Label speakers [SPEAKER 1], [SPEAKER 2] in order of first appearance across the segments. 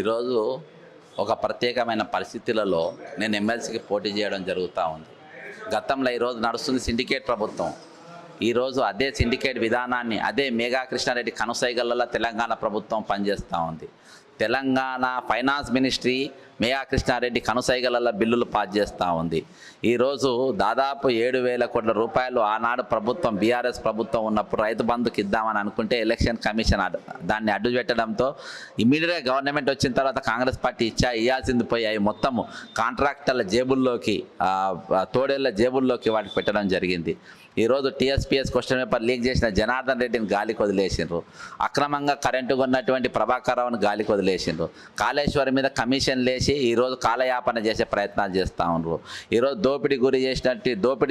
[SPEAKER 1] ఈరోజు ఒక ప్రత్యేకమైన పరిస్థితులలో నేను ఎమ్మెల్సీకి పోటీ చేయడం జరుగుతూ ఉంది. గతంలో ఈరోజు నడుస్తుంది సిండికేట్ ప్రభుత్వం. ఈరోజు అదే సిండికేట్ విధానాన్ని అదే మేఘా కృష్ణారెడ్డి కనుసైగలలో తెలంగాణ ప్రభుత్వం పనిచేస్తూ ఉంది. తెలంగాణ ఫైనాన్స్ మినిస్ట్రీ మేఘా కృష్ణారెడ్డి కనుసైగలలో బిల్లులు పాస్ చేస్తూ ఉంది. ఈరోజు దాదాపు 7,000 కోట్ల రూపాయలు ఆనాడు ప్రభుత్వం బీఆర్ఎస్ ప్రభుత్వం ఉన్నప్పుడు రైతు బంధుకి ఇద్దామని అనుకుంటే ఎలక్షన్ కమిషన్ దాన్ని అడ్డు పెట్టడంతో ఇమీడియట్గా గవర్నమెంట్ వచ్చిన తర్వాత కాంగ్రెస్ పార్టీ ఇవ్వాల్సింది పోయి అవి మొత్తము కాంట్రాక్టర్ల జేబుల్లోకి తోడేళ్ల జేబుల్లోకి వాటికి పెట్టడం జరిగింది. ఈరోజు టీఎస్పీఎస్ క్వశ్చన్ పేపర్ లీక్ చేసిన జనార్దన్ రెడ్డిని గాలికి వదిలేసిండ్రు. అక్రమంగా కరెంటు కొన్నటువంటి ప్రభాకర్ రావుని గాలికి వదిలేసిండ్రు. కాళేశ్వరం మీద కమిషన్ లేచి ఈరోజు కాలయాపన చేసే ప్రయత్నాలు చేస్తూ ఉన్నారు. ఈరోజు దోపిడీ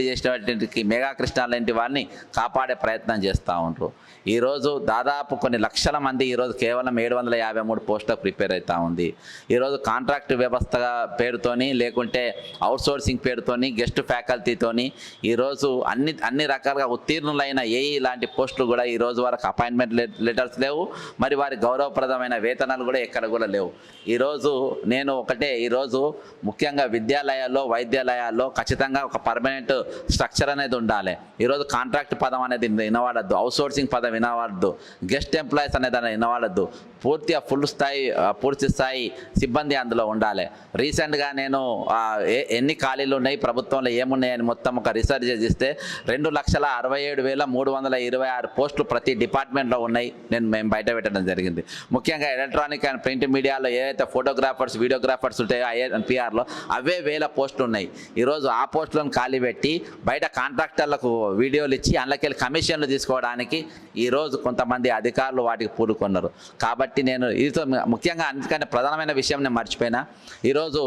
[SPEAKER 1] చేసినటువంటి మేఘా కృష్ణ లాంటి వారిని కాపాడే ప్రయత్నం చేస్తూ ఉన్నారు. ఈరోజు దాదాపు కొన్ని లక్షల మంది ఈరోజు కేవలం 753 పోస్టులకు ప్రిపేర్ అవుతూ ఉంది. ఈరోజు కాంట్రాక్ట్ వ్యవస్థ పేరుతోని లేకుంటే అవుట్సోర్సింగ్ పేరుతోని గెస్ట్ ఫ్యాకల్టీతోని ఈరోజు అన్ని రకాలుగా ఉత్తీర్ణులైన ఏఈ లాంటి పోస్టులు కూడా ఈరోజు వరకు అపాయింట్మెంట్ లెటర్స్ లేవు. మరి వారి గౌరవప్రదమైన వేతనాలు కూడా ఎక్కడ కూడా లేవు. ఈరోజు ముఖ్యంగా విద్యాలయాల్లో వైద్యాలయాల్లో ఖచ్చితంగా ఒక పర్మనెంట్ స్ట్రక్చర్ అనేది ఉండాలి. ఈరోజు కాంట్రాక్ట్ పదం అనేది వినవాడద్దు, అవుట్సోర్సింగ్ పదం వినవాడద్దు, గెస్ట్ ఎంప్లాయీస్ అనేది వినవాడద్దు. పూర్తిగా పూర్తి స్థాయి సిబ్బంది అందులో ఉండాలి. రీసెంట్గా నేను ఎన్ని ఖాళీలు ఉన్నాయి ప్రభుత్వంలో ఏమున్నాయని మొత్తం ఒక రీసెర్చ్ చేస్తే 2,67,326 పోస్టులు ప్రతి డిపార్ట్మెంట్లో ఉన్నాయి. మేము బయట పెట్టడం జరిగింది. ముఖ్యంగా ఎలక్ట్రానిక్ అండ్ ప్రింట్ మీడియాలో ఏదైతే ఫోటోగ్రాఫర్స్ వీడియోగ్రాఫర్స్ ఉంటాయో ఐఎన్పిఆర్లో అవే 1000 పోస్టులు ఉన్నాయి. ఈరోజు ఆ పోస్టులను ఖాళీ పెట్టి బయట కాంట్రాక్టర్లకు వీడియోలు ఇచ్చి అందులోకెళ్ళి కమిషన్లు తీసుకోవడానికి ఈరోజు కొంతమంది అధికారులు వాటికి పూనుకున్నారు. కాబట్టి నేను ఇది ముఖ్యంగా అందుకంటే ప్రధానమైన విషయం నేను మర్చిపోయినా, ఈరోజు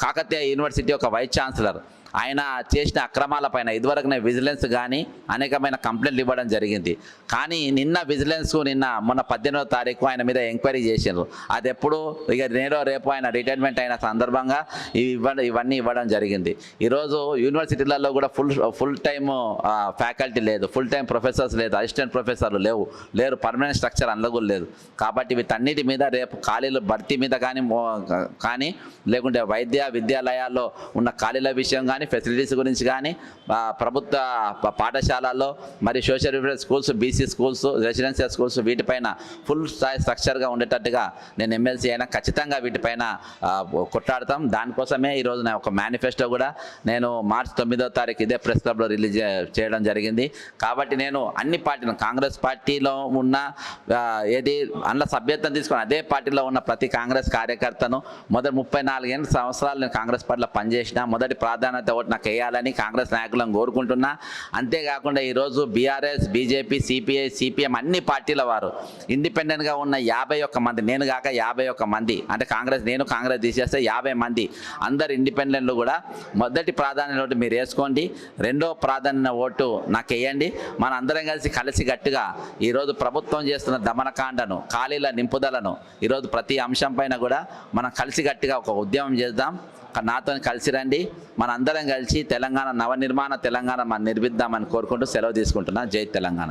[SPEAKER 1] కాకతీయ యూనివర్సిటీ ఒక వైస్ ఛాన్సలర్ ఆయన చేసిన అక్రమాలపైన ఇదివరకునే విజిలెన్స్ కానీ అనేకమైన కంప్లైంట్లు ఇవ్వడం జరిగింది. కానీ మొన్న 18వ తారీఖు ఆయన మీద ఎంక్వైరీ చేశారు. అది ఎప్పుడు ఇక రేపు ఆయన రిటైర్మెంట్ అయిన సందర్భంగా ఇవన్నీ ఇవ్వడం జరిగింది. ఈరోజు యూనివర్సిటీలలో కూడా ఫుల్ టైమ్ ఫ్యాకల్టీ లేదు, ఫుల్ టైం ప్రొఫెసర్స్ లేదు, అసిస్టెంట్ ప్రొఫెసర్లు లేరు, పర్మనెంట్ స్ట్రక్చర్ అందులో లేదు. కాబట్టి వీటన్నిటి మీద రేపు ఖాళీలు భర్తీ మీద కానీ లేకుంటే విద్యాలయాల్లో ఉన్న ఖాళీల విషయం కానీ ఫెసిలిటీస్ గురించి కానీ ప్రభుత్వ పాఠశాలల్లో మరి social welfare schools, BC schools, residential schools వీటిపైన ఫుల్ స్థాయి స్ట్రక్చర్గా ఉండేటట్టుగా నేను ఎమ్మెల్సీ అయినా ఖచ్చితంగా వీటిపైన కొట్లాడతాం. దానికోసమే ఈరోజు నా ఒక మేనిఫెస్టో కూడా నేను మార్చి 9వ తారీఖు ఇదే ప్రెస్ క్లబ్లో రిలీజ్ చేయడం జరిగింది. కాబట్టి నేను అన్ని పార్టీలు కాంగ్రెస్ పార్టీలో ఉన్న అందులో సభ్యత్వం తీసుకొని అదే పార్టీలో ఉన్న ప్రతి కాంగ్రెస్ కార్యకర్తను మొదటి 34 సంవత్సరాలు నేను కాంగ్రెస్ పార్టీలో పనిచేసిన మొదటి ప్రాధాన్యత ఓటు నాకు వేయాలని కాంగ్రెస్ నాయకులను కోరుకుంటున్నా. అంతేకాకుండా ఈరోజు బీఆర్ఎస్, బీజేపీ, సిపిఐ, సిపిఎం అన్ని పార్టీల వారు ఇండిపెండెంట్గా ఉన్న 51 మంది, నేను కాక 51 మంది, అంటే కాంగ్రెస్ తీసేస్తే 50 మంది అందరు ఇండిపెండెంట్లు కూడా మొదటి ప్రాధాన్యత ఓటు మీరు వేసుకోండి, రెండో ప్రాధాన్యత ఓటు నాకు వేయండి. మన అందరం కలిసి గట్టిగా ఈరోజు ప్రభుత్వం చేస్తున్న దమనకాండను, ఖాళీల నింపుదలను ఈరోజు ప్రతి అంశం పైన కూడా మనం కలిసి గట్టిగా ఒక ఉద్యమం చేద్దాం. నాతో కలిసి రండి, మన అందరం కలిసి తెలంగాణ నవనిర్మాణ తెలంగాణ మనం నిర్మిద్దామని కోరుకుంటూ సెలవు తీసుకుంటున్నా. జై తెలంగాణ.